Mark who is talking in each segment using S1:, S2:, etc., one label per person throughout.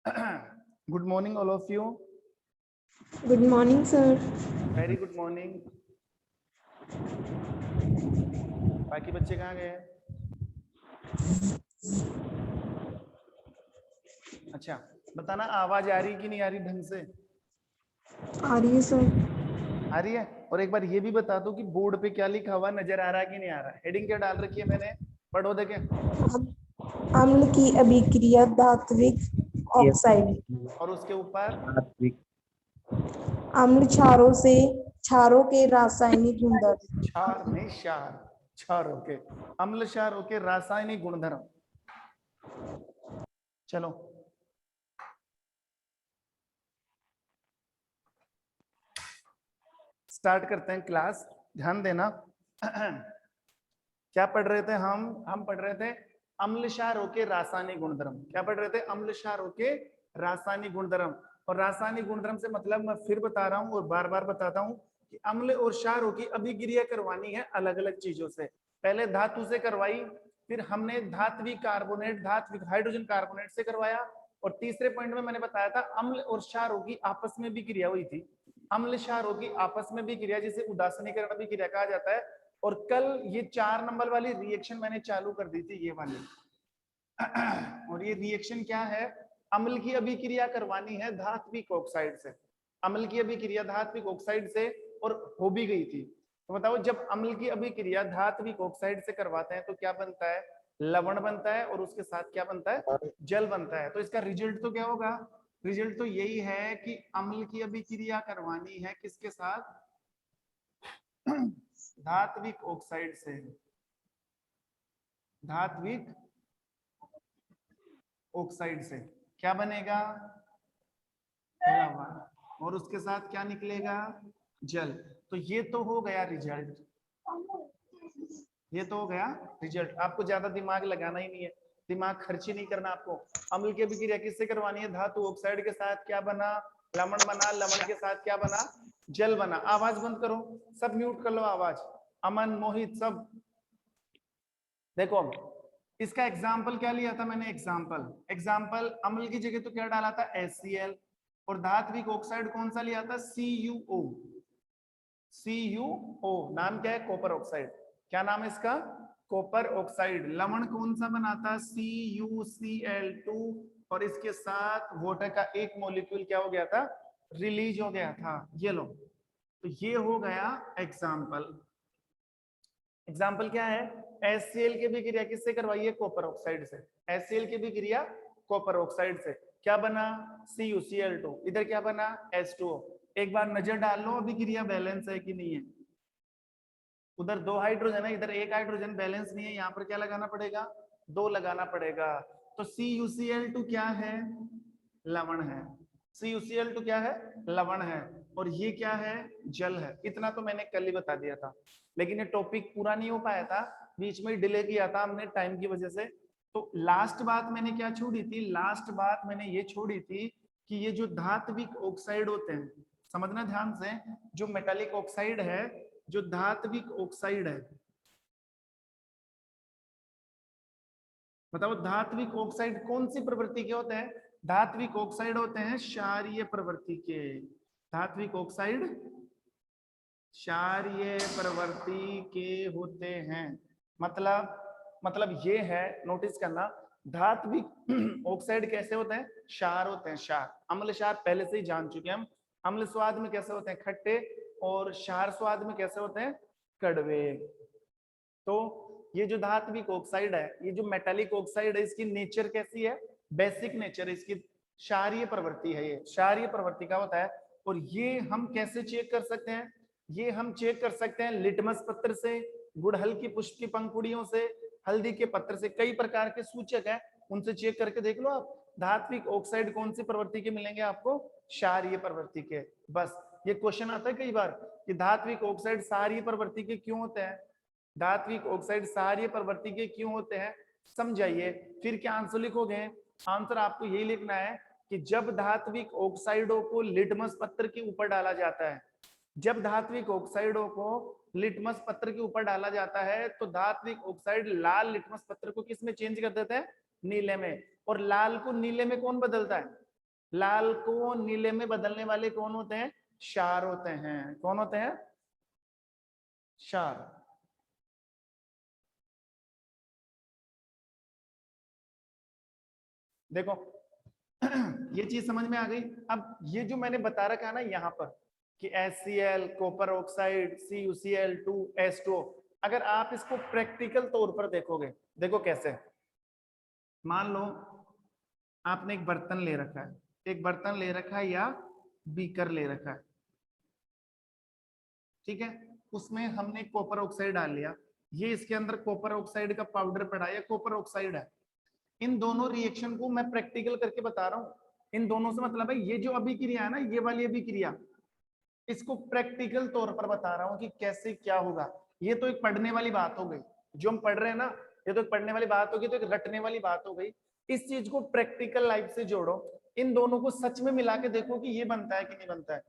S1: Good morning, all of you.
S2: Good morning, sir.
S1: Very good morning. बाकी बच्चे कहाँ गए? अच्छा, बताना आवाज आ रही कि नहीं आ रही ढंग से?
S2: आ रही है सर।
S1: आ रही है। और एक बार ये भी बता दो कि बोर्ड पे क्या लिखा हुआ नजर आ रहा है कि नहीं आ रहा है? हेडिंग क्या डाल रखी है मैंने? पढ़ो देखे।
S2: अम्ल की अभिक्रिया धात्विक ऑक्साइड।
S1: और उसके ऊपर
S2: अम्ल क्षारों के रासायनिक गुणधर्म।
S1: क्षार नहीं क्षार, क्षारों के, अम्ल क्षारों के रासायनिक गुणधर्म। चलो स्टार्ट करते हैं क्लास। ध्यान देना। क्या पढ़ रहे थे हम पढ़ रहे थे अम्ल क्षारों के रासायनिक गुणधर्म। क्या पढ़ रहे थे? अम्ल क्षारों के रासायनिक गुणधर्म। और रासायनिक गुणधर्म से मतलब मैं फिर बता रहा हूं और बार बार बताता हूं कि अम्ल और क्षारों की अभिक्रिया करवानी है अलग अलग चीजों से। पहले धातु से करवाई, फिर हमने धात्विक कार्बोनेट, धात्विक हाइड्रोजन कार्बोनेट से करवाया, और तीसरे पॉइंट में मैंने बताया था अम्ल और क्षारों की आपस में भी क्रिया हुई थी। अम्ल क्षारों की आपस में भी क्रिया जिसे उदासीनीकरण भी क्रिया कहा जाता है। और कल ये 4 नंबर वाली रिएक्शन मैंने चालू कर दी थी, ये वाली। और ये रिएक्शन क्या है? अम्ल की अभिक्रिया करवानी है धात्विक ऑक्साइड से। अम्ल की अभिक्रिया धात्विक ऑक्साइड से, और हो भी गई थी। तो बताओ, जब अम्ल की अभिक्रिया धात्विक ऑक्साइड से करवाते हैं तो क्या बनता है? लवण बनता है, और उसके साथ क्या बनता है? जल बनता है। तो इसका रिजल्ट तो क्या होगा? रिजल्ट तो यही है कि अम्ल की अभिक्रिया करवानी है किसके साथ? धात्विक ऑक्साइड से। धात्विक ऑक्साइड से क्या बनेगा? लवण। और उसके साथ क्या निकलेगा? जल। तो ये तो हो गया रिजल्ट। ये तो हो गया रिजल्ट। आपको ज्यादा दिमाग लगाना ही नहीं है, दिमाग खर्च ही नहीं करना आपको। अम्ल की अभिक्रिया किससे करवानी है? धातु ऑक्साइड के साथ क्या बना? लवण बना। लवण के साथ क्या बना? जल बना। आवाज बंद करो, सब म्यूट कर लो आवाज। अमन, मोहित, सब देखो। इसका एग्जाम्पल क्या लिया था मैंने? एग्जाम्पल अम्ल की जगह तो क्या डाला था? HCl। और धात्विक ऑक्साइड कौन सा लिया था? CuO। CuO नाम क्या है? Copper oxide. क्या नाम है इसका? Copper oxide. लवण कौन सा बना था? CuCl2। और इसके साथ वाटर का एक मॉलिक्यूल क्या हो गया था? रिलीज हो गया था। ये लो, तो ये हो गया एग्जाम्पल। एग्जाम्पल क्या है? HCl की भी क्रिया किससे करवाई है? कॉपर ऑक्साइड से। HCl की भी क्रिया कॉपर ऑक्साइड से। क्या बना? CuCl2। इधर क्या बना? H2O। एक बार नजर डाल लो अभी क्रिया बैलेंस है कि नहीं है। उधर 2 हाइड्रोजन है, इधर 1 हाइड्रोजन, बैलेंस नहीं है। यहाँ पर क्या लगाना पड़ेगा? 2 लगाना पड़ेगा। तो CuCl2 क्या है? लवण है। CuCl2 क्या है? लवण है। और ये क्या है? जल है। इतना तो मैंने कल ही बता दिया था, लेकिन ये टॉपिक पूरा नहीं हो पाया था, बीच में डिले किया था हमने टाइम की वजह से। तो लास्ट बात मैंने क्या छोड़ी थी? लास्ट बात मैंने ये छोड़ी थी कि ये जो धात्विक ऑक्साइड होते हैं, समझना ध्यान से, जो मेटालिक ऑक्साइड है, जो धात्विक ऑक्साइड है, बताओ धात्विक ऑक्साइड कौन सी प्रवृत्ति के होते हैं? धात्विक ऑक्साइड होते हैं क्षारीय प्रवृत्ति के। धात्विक ऑक्साइड क्षारीय प्रवृत्ति के होते हैं। मतलब ये है, नोटिस करना, धात्विक ऑक्साइड कैसे होते हैं? क्षार होते हैं, क्षार। अम्ल क्षार पहले से ही जान चुके हैं हम। अम्ल स्वाद में कैसे होते हैं? खट्टे। और क्षार स्वाद में कैसे होते हैं? कड़वे। तो ये जो धात्विक ऑक्साइड है, ये जो मेटालिक ऑक्साइड है, इसकी नेचर कैसी है? बेसिक नेचर इसकी क्षारीय प्रवृत्ति है। ये क्षारीय प्रवृत्ति का होता है। और ये हम कैसे चेक कर सकते हैं? ये हम चेक कर सकते हैं लिटमस पत्र से, गुड़हल की पुष्प की पंखुड़ियों से, हल्दी के पत्र से। कई प्रकार के सूचक है, उनसे चेक करके देख लो आप। धात्विक ऑक्साइड कौन सी प्रवृत्ति के मिलेंगे आपको? क्षारीय प्रवृत्ति के। बस ये क्वेश्चन आता है कई बार कि धात्विक ऑक्साइड क्षारीय प्रवृत्ति के क्यों होते हैं? धात्विक ऑक्साइड क्षारीय प्रवृत्ति के क्यों होते हैं? समझाइए। फिर क्या आंसर लिखोगे? आंसर आपको यही लिखना है कि जब धात्विक ऑक्साइडों को लिटमस पत्र के ऊपर डाला जाता है, जब धात्विक ऑक्साइडों को लिटमस पत्र के ऊपर डाला जाता है, तो धात्विक ऑक्साइड लाल लिटमस पत्र को किस में चेंज कर देते हैं? नीले में। और लाल को नीले में कौन बदलता है? लाल को नीले में बदलने वाले कौन होते हैं? क्षार होते हैं। कौन होते हैं? क्षार। देखो ये चीज समझ में आ गई। अब ये जो मैंने बता रखा है ना यहाँ पर कि HCl, copper oxide, CuCl2, H2O, अगर आप इसको प्रैक्टिकल तौर पर देखोगे, देखो कैसे। मान लो आपने एक बर्तन ले रखा है, एक बर्तन ले रखा है या बीकर ले रखा है, ठीक है, उसमें हमने कॉपर ऑक्साइड डाल लिया। ये इसके अंदर कॉपर ऑक्साइड का पाउडर पड़ा है या कॉपर ऑक्साइड है। इन दोनों रिएक्शन को मैं प्रैक्टिकल करके बता रहा हूँ। इन दोनों से मतलब है ये जो अभिक्रिया है ना, ये वाली अभिक्रिया, इसको प्रैक्टिकल तौर पर बता रहा हूँ कि कैसे क्या होगा। ये तो एक पढ़ने वाली बात हो गई, जो हम पढ़ रहे हैं ना, ये तो एक पढ़ने वाली बात होगी, तो एक रटने वाली बात हो गई। इस चीज को प्रैक्टिकल लाइफ से जोड़ो, इन दोनों को सच में मिला के देखो कि ये बनता है कि नहीं बनता है।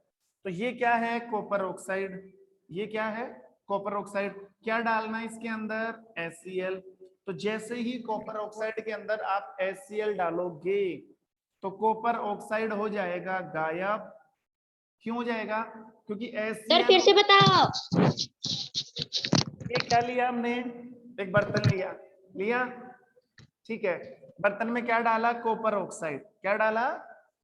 S1: तो ये क्या है? Copper oxide. ये क्या है? Copper oxide. क्या डालना है इसके अंदर? HCl। तो जैसे ही कॉपर ऑक्साइड के अंदर आप HCl डालोगे तो कॉपर ऑक्साइड हो जाएगा गायब। क्यों हो जाएगा? क्योंकि
S3: सर फिर से बताओ।
S1: ये क्या लिया हमने? एक बर्तन लिया, लिया, ठीक है। बर्तन में क्या डाला? Copper oxide. क्या डाला?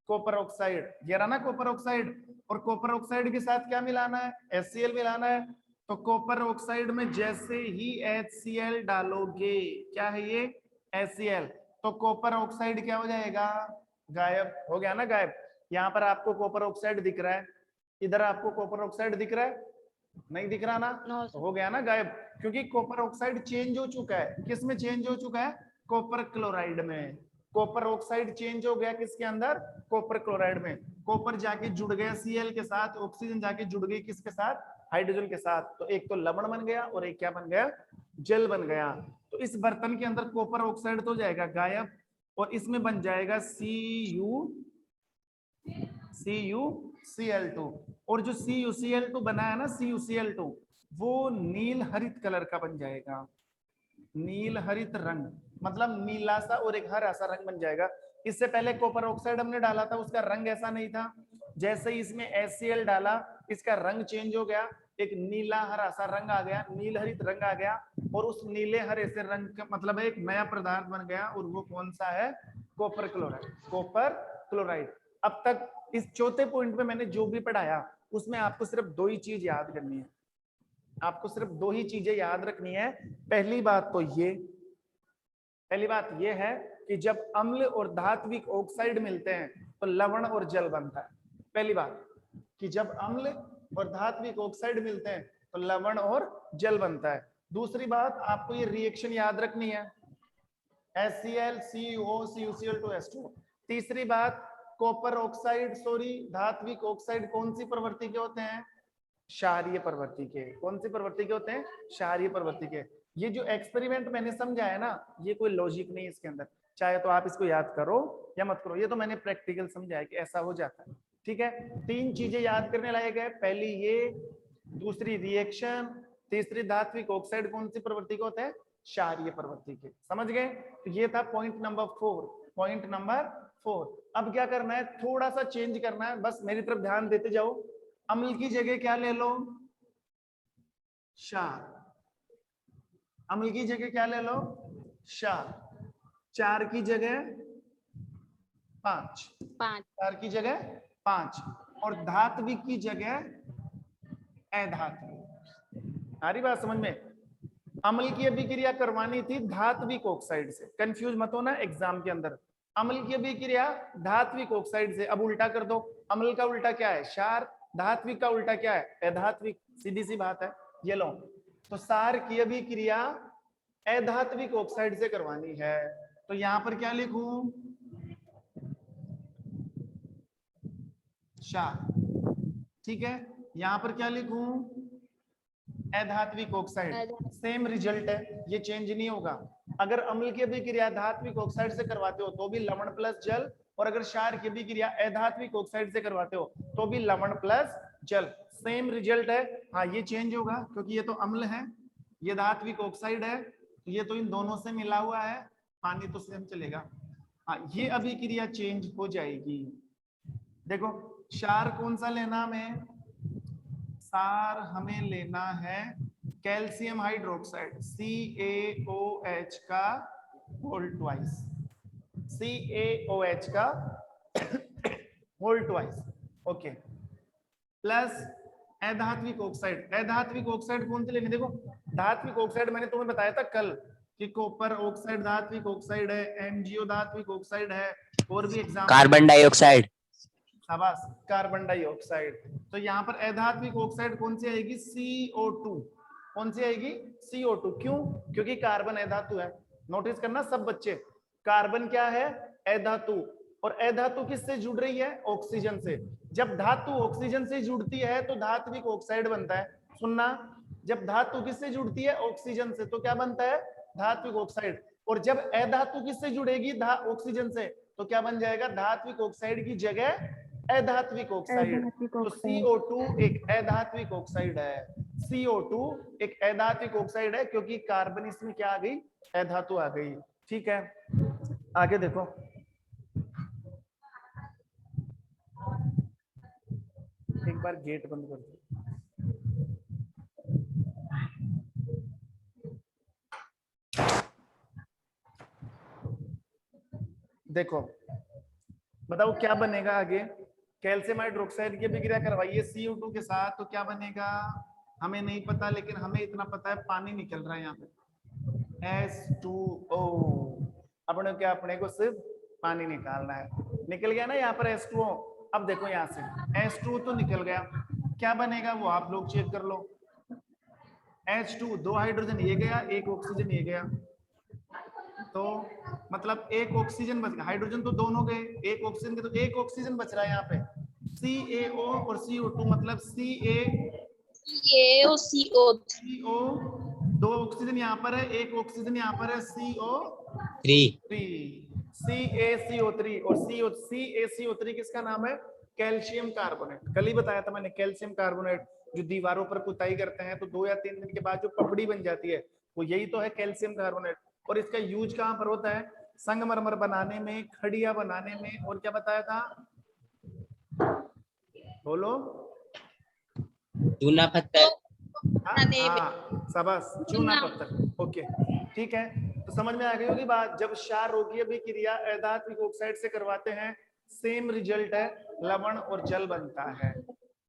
S1: Copper oxide. ये रहा ना कॉपर ऑक्साइड। और कॉपर ऑक्साइड के साथ क्या मिलाना है? HCl मिलाना है। तो कॉपर ऑक्साइड में जैसे ही HCl डालोगे, क्या है ये? HCl, तो कॉपर ऑक्साइड क्या हो जाएगा? गायब हो गया ना, गायब। यहाँ पर आपको कॉपर ऑक्साइड दिख रहा है, इधर आपको कॉपर ऑक्साइड दिख रहा है? नहीं दिख रहा ना? हो गया ना गायब, क्योंकि कॉपर ऑक्साइड चेंज हो चुका है। किस में चेंज हो चुका है? कॉपर क्लोराइड में। कॉपर ऑक्साइड चेंज हो गया किसके अंदर? कॉपर क्लोराइड में। कॉपर जाके जुड़ गया Cl के साथ, ऑक्सीजन जाके जुड़ गई किसके साथ? हाइड्रोजन के साथ। तो एक तो लवण बन गया और एक क्या बन गया? जल बन गया। तो इस बर्तन के अंदर कॉपर ऑक्साइड तो हो जाएगा गायब, और इसमें बन जाएगा CuCl2। और जो CuCl2 बना है ना, CuCl2, वो नील हरित कलर का बन जाएगा। नील हरित रंग, मतलब नीला सा और एक हरा सा रंग बन जाएगा। इससे पहले कॉपर ऑक्साइड हमने डाला था, उसका रंग ऐसा नहीं था। जैसे ही इसमें HCl डाला, इसका रंग चेंज हो गया, एक नीला हरा सा रंग आ गया, नील हरित रंग आ गया। और उस नीले हरे से रंग का मतलब एक नया पदार्थ बन गया, और वो कौन सा है? Copper chloride. Copper chloride. अब तक इस चौथे पॉइंट में मैंने जो भी पढ़ाया, उसमें आपको सिर्फ दो ही चीज याद करनी है। आपको सिर्फ दो ही चीजें याद रखनी है। पहली बात ये है कि जब अम्ल और धात्विक ऑक्साइड मिलते हैं तो लवण और जल बनता है। पहली बात कि जब अम्ल और धात्विक ऑक्साइड मिलते हैं तो लवण और जल बनता है। दूसरी बात, आपको ये रिएक्शन याद रखनी है, HCl, CuO, CuCl2, H2O। तीसरी बात, कॉपर ऑक्साइड धात्विक ऑक्साइड कौन सी प्रवृत्ति के होते हैं? क्षारीय प्रवृत्ति के। कौन सी प्रवृत्ति के होते हैं? क्षारीय प्रवृत्ति के। ये जो एक्सपेरिमेंट मैंने समझाया ना, ये कोई लॉजिक नहीं है इसके अंदर, चाहे तो आप इसको याद करो या मत करो, ये तो मैंने प्रैक्टिकल समझाया कि ऐसा हो जाता है। ठीक है, तीन चीजें याद करने लायक है। पहली ये, दूसरी रिएक्शन, तीसरी धात्विक ऑक्साइड कौन सी प्रवृत्ति के होते हैं? क्षारीय प्रवृत्ति के। समझ गए? तो ये था पॉइंट नंबर 4। Point number 4। अब क्या करना है? थोड़ा सा चेंज करना है, बस मेरी तरफ ध्यान देते जाओ। अम्ल की जगह क्या ले लो? क्षार। अम्ल की जगह क्या ले लो? क्षार। चार की जगह 5, 4 की जगह 5, और धात्विक की जगह अधात्विक। सारी बात समझ में? अम्ल की अभिक्रिया करवानी थी धात्विक ऑक्साइड से, कंफ्यूज मत होना एग्जाम के अंदर। अम्ल की अभिक्रिया धात्विक ऑक्साइड से। अब उल्टा कर दो, अम्ल का उल्टा क्या है? क्षार। धात्विक का उल्टा क्या है? अधात्विक। सीधी सी बात है। ये लो, तो सार की अभिक्रिया अधात्विक ऑक्साइड से करवानी है, तो यहां पर क्या लिखूं? क्षार। ठीक है, यहां पर क्या लिखूं? अधात्विक ऑक्साइड। सेम रिजल्ट है, ये चेंज नहीं होगा। अगर अम्ल की अभिक्रिया धात्विक ऑक्साइड से करवाते हो तो भी लवण प्लस जल, और अगर क्षार की अभिक्रिया अधात्विक ऑक्साइड से करवाते हो तो भी लवण प्लस जल। सेम रिजल्ट है। हाँ, ये चेंज होगा क्योंकि ये तो अम्ल है, ये धात्विक ऑक्साइड है, ये तो इन दोनों से मिला हुआ है, पानी तो सेम चलेगा। हाँ, ये अभिक्रिया चेंज हो जाएगी। देखो क्षार कौन सा लेना हमें, सार हमें लेना है कैल्शियम हाइड्रोक्साइड CaOH का होल ट्वाइस, CaOH का होल ट्वाइस, ओके, प्लस अधात्विक ऑक्साइड। अधात्विक ऑक्साइड कौन से लेंगे, देखो धात्विक ऑक्साइड मैंने तुम्हें बताया था कल कि कॉपर ऑक्साइड धात्विक ऑक्साइड है, एमजीओ धात्विक ऑक्साइड है, और भी एग्जाम्पल,
S3: कार्बन डाइऑक्साइड,
S1: शाबाश, कार्बन डाइऑक्साइड। तो यहाँ पर अधात्विक ऑक्साइड कौन सी आएगी, CO2। कौन सी आएगी, CO2। क्यों, क्योंकि कार्बन अधातु है। नोटिस करना सब बच्चे, कार्बन क्या है, अधातु, और अधातु किससे जुड़ रही है, ऑक्सीजन से। जब धातु ऑक्सीजन से जुड़ती है तो धात्विक ऑक्साइड बनता है। सुनना, जब धातु किससे जुड़ती है, ऑक्सीजन से, तो क्या बनता है, धात्विक ऑक्साइड। और जब अधातु किससे जुड़ेगी, ऑक्सीजन से, तो क्या बन जाएगा, धात्विक ऑक्साइड की जगह अधात्विक ऑक्साइड। तो CO2 एक अधात्विक ऑक्साइड है, CO2 एक अधात्विक ऑक्साइड है, क्योंकि कार्बन इसमें क्या आ गई, अधातु आ गई। ठीक है, आगे देखो, एक बार गेट बंद कर दो। देखो बताओ क्या बनेगा आगे, कैल्शियम हाइड्रोक्साइड की अभिक्रिया करवाइए CO2 के साथ, तो क्या बनेगा हमें नहीं पता, लेकिन हमें इतना पता है पानी निकल रहा है यहाँ पे H2O। अपने को सिर्फ पानी निकालना है, निकल गया ना यहाँ पर H2O। अब देखो यहाँ से H2O तो निकल गया, क्या बनेगा वो आप लोग चेक कर लो। H2 दो हाइड्रोजन ये गया, एक ऑक्सीजन ये गया, तो मतलब एक ऑक्सीजन बच गया, हाइड्रोजन तो दोनों गए, एक ऑक्सीजन के, तो एक ऑक्सीजन बच रहा है यहाँ पे, CaO और CO2, मतलब CO, दो ऑक्सीजन यहाँ पर है, एक ऑक्सीजन यहाँ पर है, CO3, CaCO3, और CaCO3 किसका नाम है, कैल्शियम कार्बोनेट। कल ही बताया था मैंने, कैल्शियम कार्बोनेट जो दीवारों पर पुताई करते हैं तो 2 या 3 दिन के बाद जो पपड़ी बन जाती है, वो यही तो है कैल्शियम कार्बोनेट। और इसका यूज कहाँ पर होता है, संगमरमर बनाने में, खड़िया बनाने में, और क्या बताया था, बोलो,
S3: चूना पत्थर,
S1: शाबाश, चूना पत्थर, ओके, ठीक है। तो समझ में आ गई होगी बात। जब क्षारोगीय अभिक्रिया अधात्विक ऑक्साइड से करवाते हैं, सेम रिजल्ट है, लवण और जल बनता है।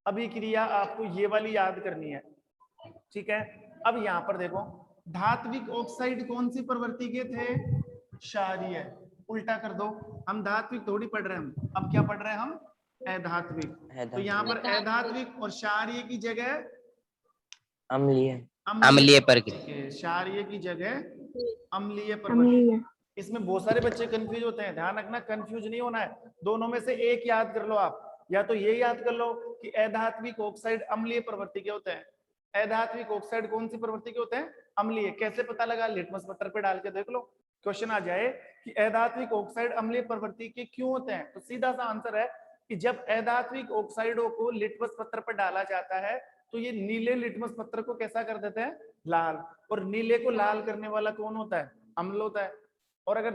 S1: अभिक्रिया आपको ये वाली याद करनी है, ठीक है। अब यहाँ पर देखो, धात्विक ऑक्साइड कौन सी प्रवृत्ति के थे, क्षारीय। उल्टा कर दो, हम धात्विक थोड़ी पढ़ रहे हैं, हम अब क्या पढ़ रहे हैं, हम अधात्विक। तो यहाँ पर अधात्विक और क्षारीय की जगह
S3: अम्लीय प्रक्रिया,
S1: क्षारीय की जगह अम्लीय प्रवृत्ति। इसमें बहुत सारे बच्चे कंफ्यूज होते हैं, ध्यान रखना कंफ्यूज नहीं होना है, दोनों में से एक याद कर लो आप, या तो ये याद कर लो कि अधात्विक ऑक्साइड अम्लीय प्रवृत्ति के होते हैं। अधात्विक ऑक्साइड कौन सी प्रवृत्ति के होते हैं, अम्लीय। कैसे पता लगा, लिटमस पत्र पे डाल के देख लो, क्वेश्चन आ जाए कि अधात्विक ऑक्साइड अम्लीय प्रवृत्ति के क्यों होते हैं, तो सीधा सा आंसर है कि जब अधात्विक ऑक्साइडों को लिटमस पत्र पर डाला जाता है तो ये नीले लिटमस पत्र को कैसा कर देते हैं, लाल। और नीले को लाल करने वाला कौन होता है, अम्ल होता है। और अगर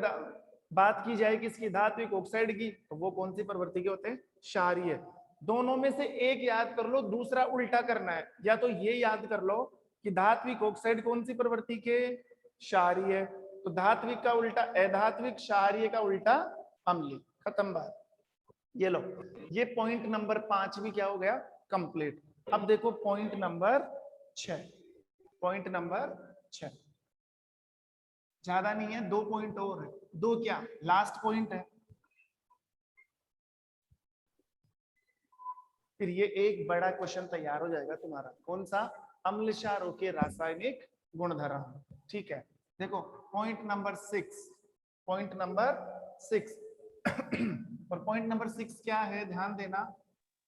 S1: बात की जाए किसकी, धात्विक ऑक्साइड की, तो वो कौन सी प्रवृत्ति के होते हैं, क्षारीय। दोनों में से एक याद कर लो, दूसरा उल्टा करना है। या तो ये याद कर लो कि धात्विक ऑक्साइड कौन सी प्रवृत्ति के, क्षारीय, तो धात्विक का उल्टा अधात्विक, क्षारीय का उल्टा अम्लीय, खत्म बात। ये लो, ये पॉइंट नंबर 5 भी क्या हो गया, कंप्लीट। अब देखो पॉइंट नंबर 6, पॉइंट नंबर 6 ज्यादा नहीं है, 2 पॉइंट और है, 2 क्या, लास्ट पॉइंट है। फिर ये एक बड़ा क्वेश्चन तैयार हो जाएगा तुम्हारा, कौन सा, अम्ल क्षारों के रासायनिक गुणधर्म। ठीक है, देखो पॉइंट नंबर 6, पॉइंट नंबर 6 और पॉइंट नंबर 6 क्या है, ध्यान देना।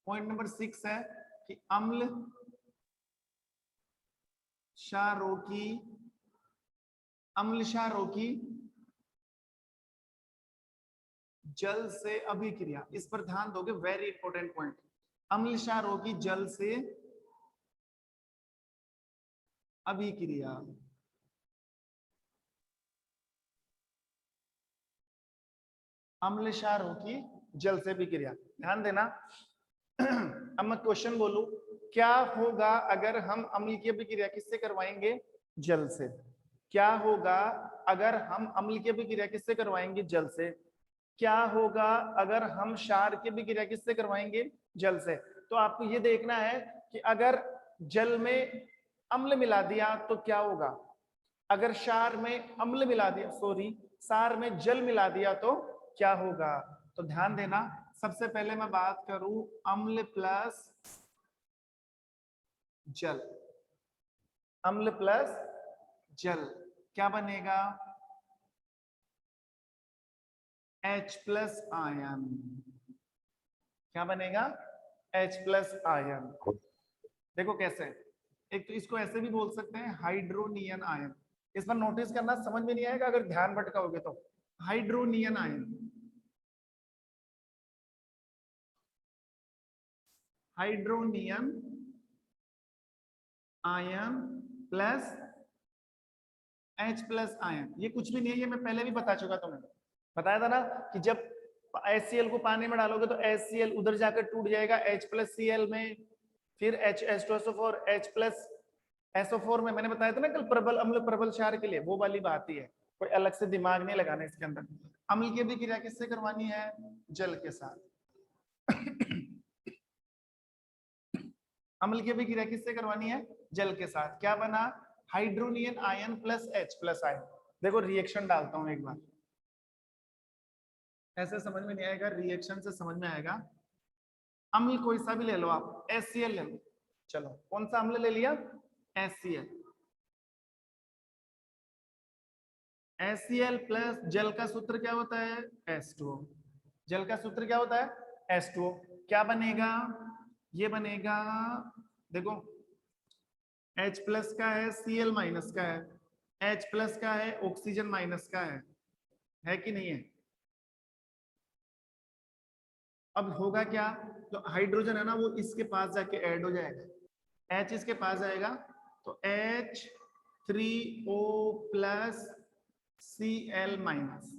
S1: पॉइंट नंबर 6 है कि अम्ल क्षारों की जल से अभिक्रिया, इस पर ध्यान दोगे, वेरी इंपॉर्टेंट पॉइंट। अम्ल क्षारों की जल से अभिक्रिया, अम्ल क्षारों की जल से अभिक्रिया। ध्यान देना। अब मैं क्वेश्चन बोलूं, क्या होगा अगर हम अम्ल की अभिक्रिया किससे करवाएंगे? जल से। क्या होगा अगर हम अम्ल की अभिक्रिया किससे करवाएंगे? जल से। क्या होगा अगर हम क्षार की अभिक्रिया किससे करवाएंगे? जल से। तो आपको ये देखना है कि अगर जल में अम्ल मिला दिया तो क्या होगा, अगर क्षार में अम्ल मिला दिया, सॉरी क्षार में जल मिला दिया तो क्या होगा। तो ध्यान देना, सबसे पहले मैं बात करूं अम्ल प्लस जल, अम्ल प्लस जल क्या बनेगा? H plus ion. क्या बनेगा? H plus ion. देखो कैसे, एक तो इसको ऐसे भी बोल सकते हैं हाइड्रोनियन आयन। इस पर नोटिस करना, समझ में नहीं आएगा अगर ध्यान भटकाओगे तो। Hydronium ion, hydronium ion plus H plus ion. ये कुछ भी नहीं है, ये मैं पहले भी बता चुका तुम्हें, बताया था ना कि जब HCl को पानी में डालोगे तो HCl उधर जाकर टूट जाएगा H प्लस Cl में, फिर H2SO4 H प्लस SO4 में। मैंने बताया था ना कल प्रबल अम्ल प्रबल क्षार के लिए, वो वाली बात ही है, कोई अलग से दिमाग नहीं लगाना इसके अंदर। अम्ल की अभिक्रिया किससे करवानी है? जल के साथ। अम्ल की अभिक्रिया किससे करवानी है? जल के साथ। क्या बना? Hydronium ion plus H plus ion. देखो रिएक्शन डालता हूं एक बार, ऐसे समझ में नहीं आएगा, रिएक्शन से समझ में आएगा। अम्ल कोई सा भी ले लो आप, HCl ले लो। चलो कौन सा अम्ल ले लिया? HCl। HCl प्लस जल का सूत्र क्या होता है? H2O। जल का सूत्र क्या होता है? H2O। क्या बनेगा? ये बनेगा, देखो H प्लस का है, Cl माइनस का है, H प्लस का है, ऑक्सीजन माइनस का है कि नहीं है? अब होगा क्या, तो हाइड्रोजन है ना वो इसके पास जाके ऐड हो जाएगा, H इसके पास जाएगा तो H3O plus Cl minus,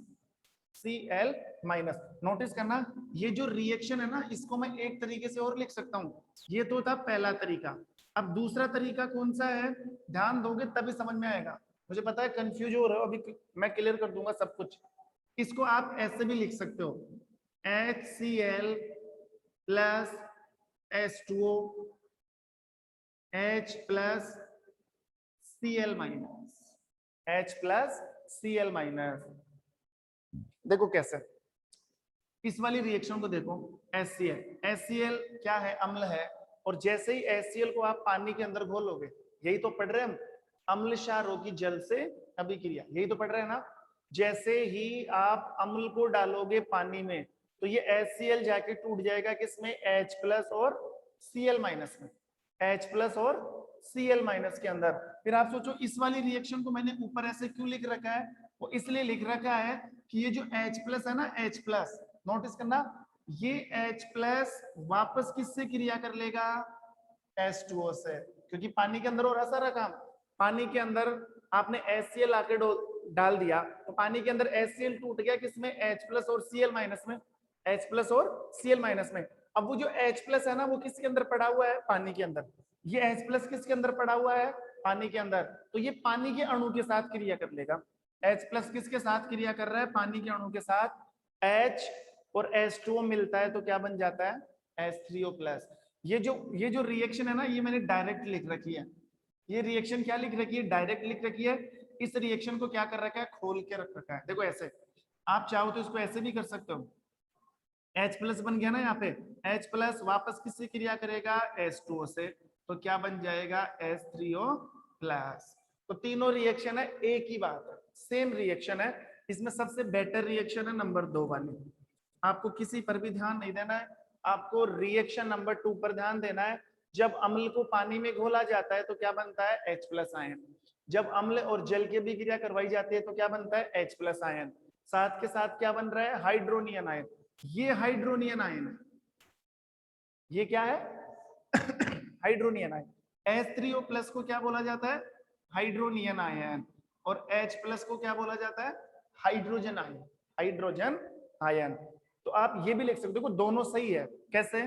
S1: Cl minus. Notice करना, ये जो रिएक्शन है ना इसको मैं एक तरीके से और लिख सकता हूं। ये तो था पहला तरीका, अब दूसरा तरीका कौन सा है? ध्यान दोगे तभी समझ में आएगा। मुझे पता है कंफ्यूज हो रहे हो, अभी मैं क्लियर कर दूंगा सब कुछ। इसको आप ऐसे भी लिख सकते हो, HCl plus H2O H plus Cl minus, H plus Cl minus. देखो कैसे, इस वाली रिएक्शन को देखो, HCl, HCl क्या है? अम्ल है। और जैसे ही HCl को आप पानी के अंदर घोलोगे, यही तो पढ़ रहे हम, अम्ल क्षारों की जल से अभिक्रिया, यही तो पढ़ रहे हैं ना। जैसे ही आप अम्ल को डालोगे पानी में तो ये HCl जाके टूट जाएगा किसमें? H प्लस और Cl माइनस में, H प्लस और Cl माइनस के अंदर। फिर आप सोचो इस वाली रिएक्शन को मैंने ऊपर ऐसे क्यों लिख रखा है? वो इसलिए लिख रखा है कि ये जो H प्लस है ना, H प्लस, नोटिस करना, ये H प्लस वापस किससे क्रिया कर लेगा? H2O से, क्योंकि पानी के अंदर हो रहा सारा काम। पानी के अंदर आपने HCl आके डाल दिया तो पानी के अंदर HCl टूट गया किसमें? H प्लस और Cl माइनस में, H प्लस और Cl माइनस में। अब वो जो H प्लस है ना वो किसके अंदर पड़ा हुआ है? पानी के अंदर। ये H प्लस किसके अंदर पड़ा हुआ है? पानी के अंदर। तो ये पानी के अणु के साथ क्रिया कर लेगा। H प्लस किसके साथ क्रिया कर रहा है? पानी के अणु के साथ। H और H2O मिलता है तो क्या बन जाता है? H3O plus. ये जो रिएक्शन है ना ये मैंने डायरेक्ट लिख रखी है। ये रिएक्शन क्या लिख रखी है? डायरेक्ट लिख रखी है। इस रिएक्शन को क्या कर रखा है? खोल के रख रखा है। देखो ऐसे, आप चाहो तो इसको ऐसे भी कर सकते हो, H प्लस बन गया ना यहाँ पे, H प्लस वापस किससे क्रिया करेगा? H2O से, तो क्या बन जाएगा? H3O plus. तो तीनों रिएक्शन है, एक ही बात है, सेम रिएक्शन है। इसमें सबसे बेटर रिएक्शन है नंबर 2 वाली। आपको किसी पर भी ध्यान नहीं देना है, आपको रिएक्शन नंबर 2 पर ध्यान देना है। जब अम्ल को पानी में घोला जाता है तो क्या बनता है? H plus ion. जब अम्ल और जल की भी क्रिया करवाई जाती है तो क्या बनता है? H plus ion. साथ के साथ क्या बन रहा है? हाइड्रोनियन आयन। ये हाइड्रोनियन आयन है, ये क्या है? हाइड्रोनियन आयन। H3O प्लस को क्या बोला जाता है? हाइड्रोनियन आयन। और H प्लस को क्या बोला जाता है? Hydrogen ion, hydrogen ion. तो आप ये भी लिख सकते हो, दोनों सही है। कैसे?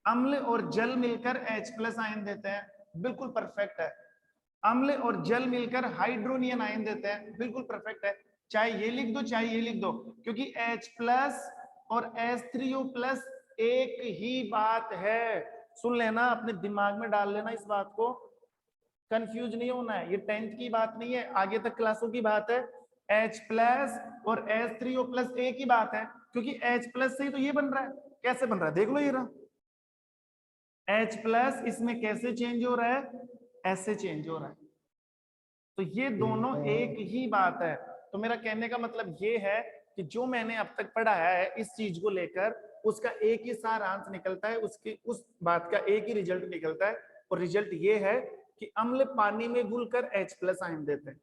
S1: अम्ल और जल मिलकर H+ आयन देते हैं, बिल्कुल परफेक्ट है। अम्ल और जल मिलकर हाइड्रोनियन आयन देते हैं, बिल्कुल परफेक्ट है। चाहे ये लिख दो चाहे ये लिख दो, क्योंकि H+ और H3O+ एक ही बात है। सुन लेना, अपने दिमाग में डाल लेना इस बात को, कंफ्यूज नहीं होना है। ये 10th की बात नहीं है, आगे तक क्लासों की बात है। H+ और H3O+ एक ही बात है, क्योंकि H+ से ही तो ये बन रहा है। कैसे बन रहा है देख लो, ये रहा H+ इसमें कैसे चेंज हो रहा है, ऐसे चेंज हो रहा है। तो ये दोनों एक ही बात है। तो मेरा कहने का मतलब ये है कि जो मैंने अब तक पढ़ाया है इस चीज को लेकर, उसका एक ही सारांश निकलता है, उसकी उस बात का एक ही रिजल्ट निकलता है। और रिजल्ट ये है कि अम्ल पानी में घुलकर H+ आयन देते हैं।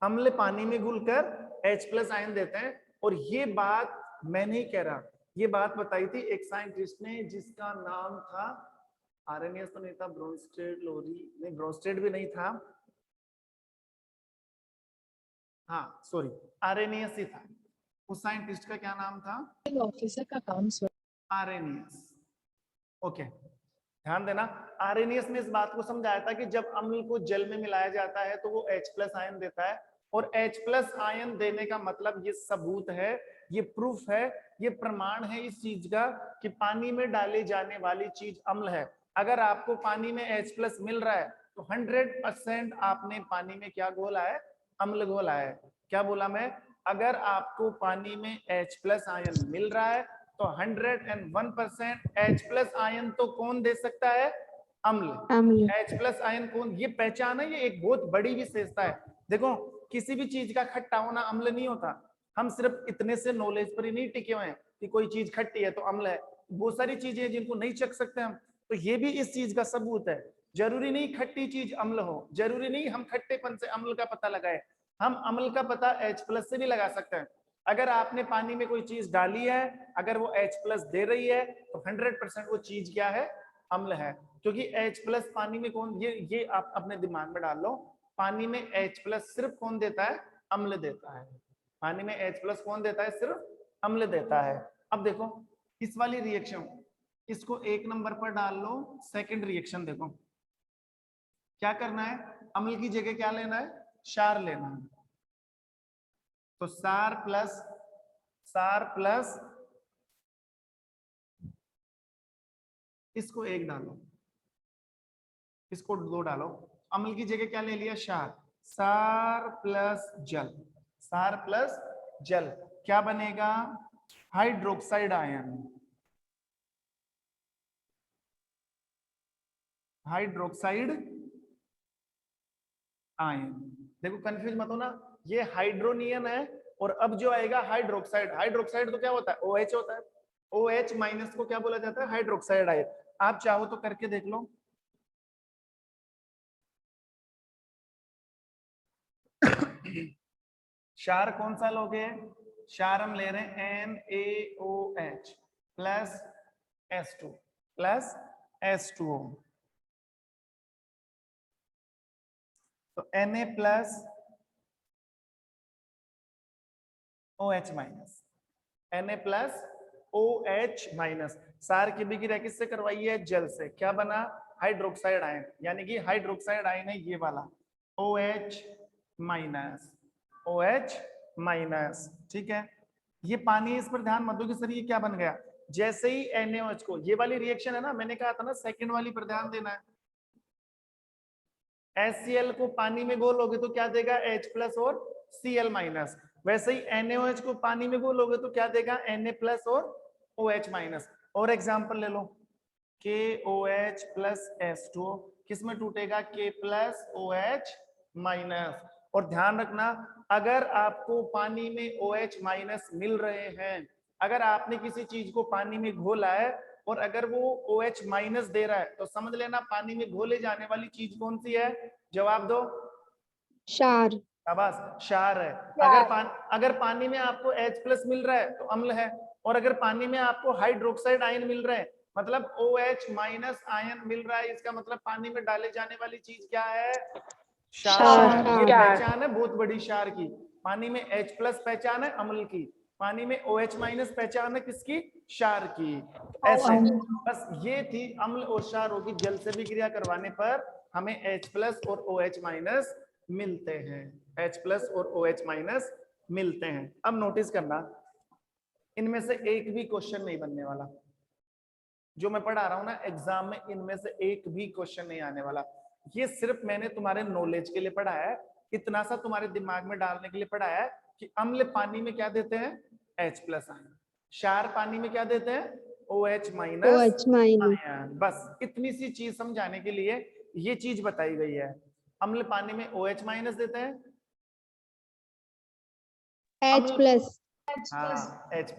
S1: अम्ल पानी में घुलकर H+ आयन देते हैं। और ये बात मैं नहीं कह रहा, ये बात बताई थी एक साइंटिस्ट ने जिसका नाम था, आर्रेनियस तो नहीं था, ब्रोंस्टेड लोरी नहीं, ब्रोंस्टेड भी नहीं था, हाँ सॉरी, आर्रेनियस ही था। उस साइंटिस्ट का क्या नाम था?
S4: ऑफिसर का काम
S1: आर्रेनियस। ओके, ध्यान देना, आर्रेनियस ने इस बात को समझाया था कि जब अम्ल को जल में मिलाया जाता है तो वो H+ आयन देता है। और H+ आयन देने का मतलब, ये सबूत है, ये प्रूफ है, ये प्रमाण है इस चीज का कि पानी में डाले जाने वाली चीज अम्ल है। अगर आपको पानी में H+ मिल रहा है तो 100% आपने पानी में क्या घोला है? अम्ल घोला है। क्या बोला मैं? अगर आपको पानी में H+ आयन मिल रहा है तो 101% H+ आयन तो कौन दे सकता है? अम्ल। H+ आयन कौन? ये पहचान है, ये एक बहुत बड़ी विशेषता है। देखो, किसी भी चीज का खट्टा होना अम्ल नहीं होता। हम सिर्फ इतने से नॉलेज पर ही नहीं टिके हुए हैं कि कोई चीज खट्टी है तो अम्ल है। बहुत सारी चीजें हैं जिनको नहीं चख सकते हम, तो ये भी इस चीज का सबूत है। जरूरी नहीं खट्टी चीज अम्ल हो, जरूरी नहीं हम खट्टेपन से अम्ल का पता लगाए। हम अम्ल का पता H+ से भी लगा सकते हैं। अगर आपने पानी में कोई चीज डाली है, अगर वो H+ दे रही है तो 100% वो चीज क्या है? अम्ल है। क्योंकि H+ पानी में कौन, ये आप अपने दिमाग में डाल लो, पानी में H+ सिर्फ कौन देता है? अम्ल देता है। पानी में H+ कौन देता है? सिर्फ अम्ल देता है। अब देखो इस वाली रिएक्शन, इसको 1 नंबर पर डाल लो। सेकंड रिएक्शन देखो, क्या करना है? अम्ल की जगह क्या लेना है? क्षार लेना है। तो क्षार प्लस इसको 1 डालो, इसको 2 डालो। अम्ल की जगह क्या ले लिया? क्षार। क्षार प्लस जल, क्षार प्लस जल क्या बनेगा? Hydroxide ion. Hydroxide ion. देखो कंफ्यूज मत हो ना, ये हाइड्रोनियन है और अब जो आएगा हाइड्रोक्साइड। हाइड्रोक्साइड तो क्या होता है? OH होता है। OH- को क्या बोला जाता है? Hydroxide ion. आप चाहो तो करके देख लो। क्षार कौन सा लोगे? क्षार हम ले रहे हैं NaOH plus H2 plus H2O। तो Na plus OH minus, Na plus OH minus. सार की बिक्रिया किससे करवाई है? जल से। क्या बना? Hydroxide ion. यानी कि हाइड्रोक्साइड आयन है ये वाला, OH माइनस, OH माइनस। ठीक है, ये पानी है, इस पर ध्यान मत दो कि सर ये क्या बन गया। जैसे ही NaOH को, ये वाली रिएक्शन है ना, मैंने कहा था ना सेकंड वाली पर ध्यान देना है। HCl को पानी में घोलोगे तो क्या देगा? H+ और Cl माइनस। वैसे ही NaOH को पानी में घोलोगे तो क्या देगा? Na+ और OH माइनस। और एग्जांपल ले लो, KOH प्लस H2O किस में टूटेगा? K plus OH minus. और ध्यान रखना, अगर आपको पानी में OH माइनस मिल रहे हैं, अगर आपने किसी चीज को पानी में घोला है और अगर वो OH माइनस दे रहा है तो समझ लेना पानी में घोले जाने वाली चीज कौन सी है? जवाब दो।
S2: क्षार।
S1: शाबाश, क्षार है। अगर पानी में आपको H+ मिल रहा है तो अम्ल है, और अगर पानी में आपको हाइड्रोक्साइड आयन मिल रहे हैं, मतलब OH माइनस आयन मिल रहा है, इसका मतलब पानी में डाले जाने वाली चीज क्या है? क्षार। ये पहचान है बहुत बड़ी क्षार की। पानी में H+ पहचान है अम्ल की, पानी में OH माइनस पहचान है किसकी? क्षार की। ऐसे बस ये थी अम्ल और क्षारों की जल से विक्रिया करवाने पर हमें H+ और OH माइनस मिलते हैं। H+ और OH माइनस मिलते हैं। अब नोटिस करना, इनमें से एक भी क्वेश्चन नहीं बनने वाला। जो मैं पढ़ा रहा हूं ना एग्जाम में, इनमें से एक भी क्वेश्चन नहीं आने वाला। ये सिर्फ मैंने तुम्हारे नॉलेज के लिए पढ़ा है, इतना सा तुम्हारे दिमाग में डालने के लिए पढ़ा है कि अम्ल पानी में क्या देते हैं? H+ ion. क्षार पानी में क्या देते हैं? OH minus
S2: OH minus
S1: ion. बस इतनी सी चीज समझाने के लिए ये चीज बताई गई है। अम्ल पानी में OH माइनस देते हैं,
S2: H+।
S1: हाँ H+।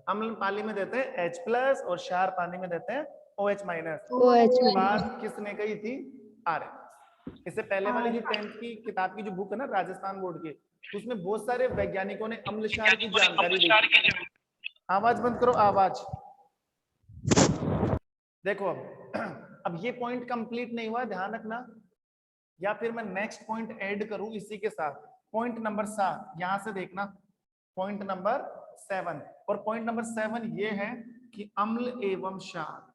S1: अम्ल पानी में देते हैं H+ और क्षार पानी में देते हैं OH माइनस।
S2: OH
S1: बात किसने कही थी? आर्य। इससे पहले वाली जो 10th की किताब की जो बुक है ना राजस्थान बोर्ड की, उसमें बहुत सारे वैज्ञानिकों ने अम्ल क्षार की जानकारी दी। आवाज बंद करो, आवाज। देखो अब ये पॉइंट कंप्लीट नहीं हुआ, ध्यान रखना, या फिर मैं नेक्स्ट पॉइंट ऐड करूं इसी के साथ। पॉइंट नंबर 7 यहां से देखना, पॉइंट नंबर 7। और पॉइंट नंबर 7 ये है कि अम्ल एवं क्षार,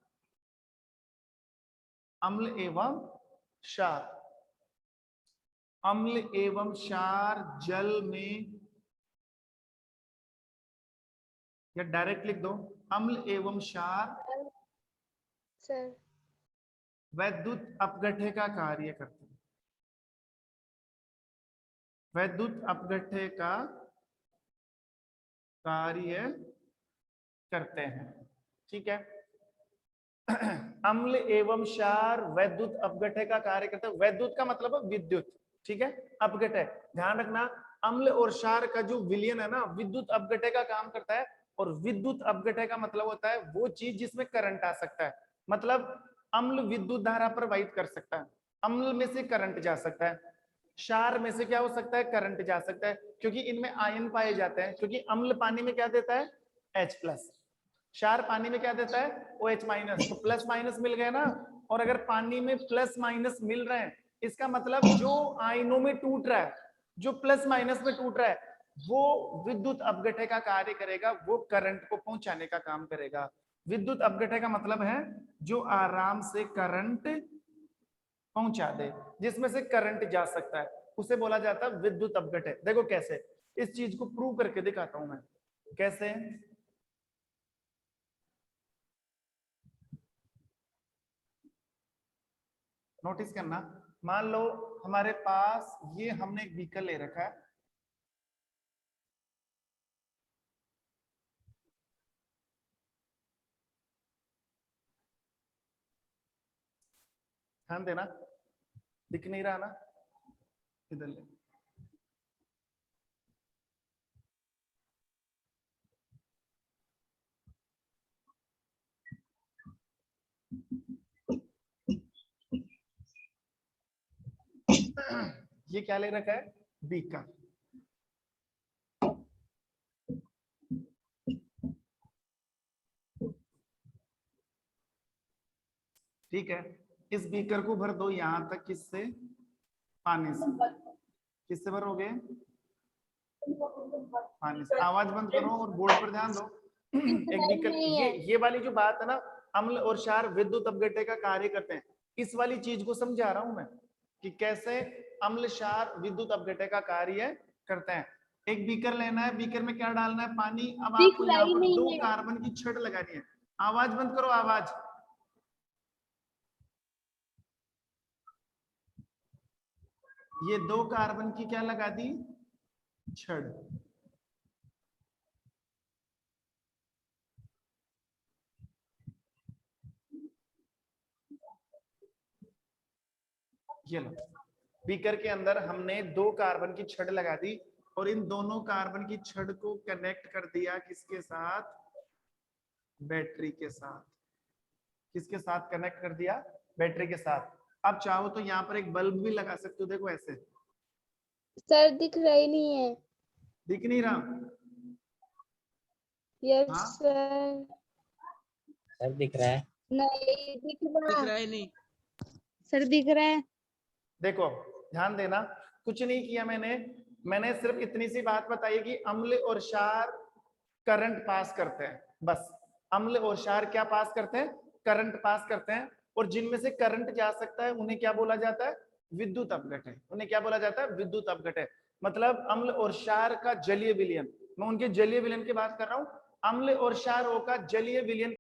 S1: अम्ल एवं क्षार, अम्ल एवं क्षार जल में, या डायरेक्ट लिख दो, अम्ल एवं क्षार
S2: सर
S1: वैद्युत अपघट्य का कार्य करते हैं। वैद्युत अपघट्य का कार्य करते हैं, ठीक है। अम्ल एवं क्षार वैद्युत अपघट्य का कार्य करते हैं। वैद्युत का मतलब है विद्युत, ठीक है। अपघट्य, ध्यान रखना, अम्ल और क्षार का जो विलयन है ना, विद्युत अपघट्य का काम करता है। और विद्युत अपघट्य का मतलब होता है वो चीज जिसमें करंट आ सकता है। मतलब अम्ल विद्युत धारा प्रवाहित कर सकता है, अम्ल में से करंट जा सकता है। क्षार में से क्या हो सकता है? करंट जा सकता है, क्योंकि इनमें आयन पाए जाते हैं। क्योंकि अम्ल पानी में क्या देता है? H+। क्षार पानी में क्या देता है? OH minus. तो प्लस माइनस मिल गए ना। और अगर पानी में प्लस माइनस मिल रहे हैं, इसका मतलब जो आयनों में टूट रहा है, जो प्लस माइनस में टूट रहा है, वो विद्युत अपघट्य का कार्य करेगा, वो करंट को पहुंचाने का काम करेगा। विद्युत अपघट्य का मतलब है जो आराम से करंट पहुंचा दे, जिसमें से करंट जा सकता है, उसे बोला जाता है विद्युत अपघट्य। देखो कैसे, इस चीज को प्रूव करके दिखाता हूं मैं कैसे। नोटिस करना, मान लो हमारे पास ये हमने एक बीकर ले रखा है, ध्यान देना, दिख नहीं रहा ना, इधर ले। ये क्या ले रखा है? बीकर। ठीक है, इस बीकर को भर दो यहां तक, किससे? पानी से। किससे भरोगे? पानी से। आवाज बंद करो और बोर्ड पर ध्यान दो। एक बीकर, ये वाली जो बात है ना, अम्ल और क्षार विद्युत अपघट्य का कार्य करते हैं, इस वाली चीज को समझा रहा हूं मैं कि कैसे अम्ल क्षार विद्युत अपघट्य का कार्य करते हैं। एक बीकर लेना है, बीकर में क्या डालना है? पानी। अब आपको यहाँ पर 2 कार्बन की छड़ लगानी है। आवाज बंद करो, आवाज। ये 2 कार्बन की क्या लगा दी? छड़। ये लो, बीकर के अंदर हमने 2 कार्बन की छड़ लगा दी और इन दोनों कार्बन की छड़ को कनेक्ट कर दिया किसके साथ? बैटरी के साथ। किसके साथ कनेक्ट कर दिया? बैटरी के साथ। अब चाहो तो यहाँ पर एक बल्ब भी लगा सकते हो, देखो ऐसे।
S2: सर दिख रही नहीं है।
S1: दिख नहीं रहा?
S2: यस
S1: हाँ
S2: सर।
S3: सर दिख रहा है।
S2: नहीं दिख
S4: दिख
S2: रहा।
S4: रहा है नहीं।
S2: सर दिख रहा है।
S1: देखो ध्यान देना, कुछ नहीं किया मैंने सिर्फ इतनी सी बात बताई कि अम्ल और क्षार करंट पास करते हैं, बस। अम्ल और क्षार क्या पास करते हैं? करंट पास करते हैं। और जिनमें से करंट जा सकता है उन्हें क्या बोला जाता है? विद्युत अपघटन। उन्हें क्या बोला जाता है? विद्युत अपघटन। मतलब अम्ल और क्षार का जलीय विलयन, मैं उनके जलीय विलयन की बात कर रहा हूं। अम्ल और क्षारों का जलीय विलयन